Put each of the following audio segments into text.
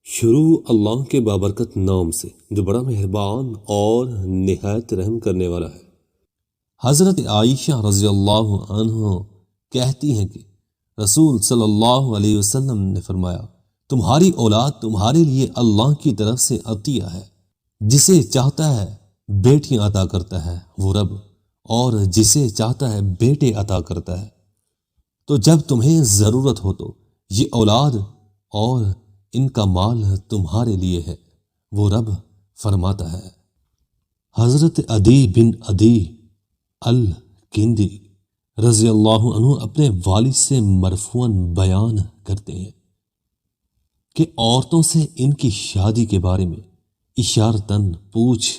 شروع اللہ کے بابرکت نام سے جو بڑا مہربان اور نہایت رحم کرنے والا ہے۔ حضرت عائشہ رضی اللہ عنہ کہتی ہیں کہ رسول صلی اللہ علیہ وسلم نے فرمایا، تمہاری اولاد تمہارے لیے اللہ کی طرف سے عطیہ ہے، جسے چاہتا ہے بیٹیاں عطا کرتا ہے وہ رب، اور جسے چاہتا ہے بیٹے عطا کرتا ہے۔ تو جب تمہیں ضرورت ہو تو یہ اولاد اور ان کا مال تمہارے لیے ہے، وہ رب فرماتا ہے۔ حضرت عدی بن عدی الکندی رضی اللہ عنہ اپنے والد سے مرفوعاً بیان کرتے ہیں کہ عورتوں سے ان کی شادی کے بارے میں اشارتاً پوچھ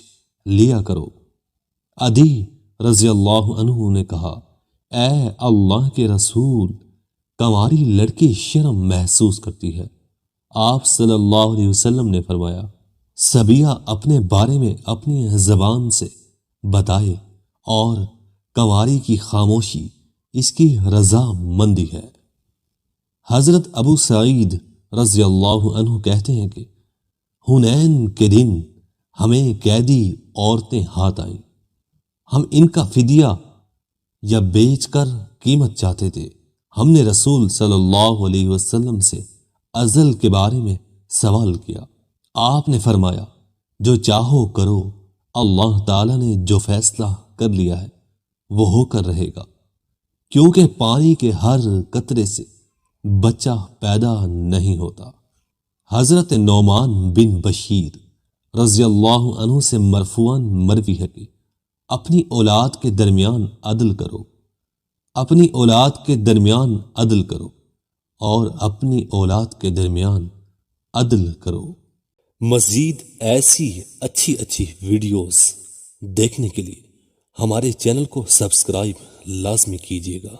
لیا کرو۔ عدی رضی اللہ عنہ نے کہا، اے اللہ کے رسول، کنواری لڑکی شرم محسوس کرتی ہے۔ آپ صلی اللہ علیہ وسلم نے فرمایا، صبیہ اپنے بارے میں اپنی زبان سے بتائے اور کنواری کی خاموشی اس کی رضا مندی ہے۔ حضرت ابو سعید رضی اللہ عنہ کہتے ہیں کہ حنین کے دن ہمیں قیدی عورتیں ہاتھ آئیں، ہم ان کا فدیہ یا بیچ کر قیمت چاہتے تھے۔ ہم نے رسول صلی اللہ علیہ وسلم سے ازل کے بارے میں سوال کیا۔ آپ نے فرمایا، جو چاہو کرو، اللہ تعالیٰ نے جو فیصلہ کر لیا ہے وہ ہو کر رہے گا، کیونکہ پانی کے ہر قطرے سے بچہ پیدا نہیں ہوتا۔ حضرت نعمان بن بشیر رضی اللہ عنہ سے مرفوعاً مروی ہے کہ اپنی اولاد کے درمیان عدل کرو، اپنی اولاد کے درمیان عدل کرو، اور اپنی اولاد کے درمیان عدل کرو۔ مزید ایسی اچھی ویڈیوز دیکھنے کے لیے ہمارے چینل کو سبسکرائب لازمی کیجیے گا۔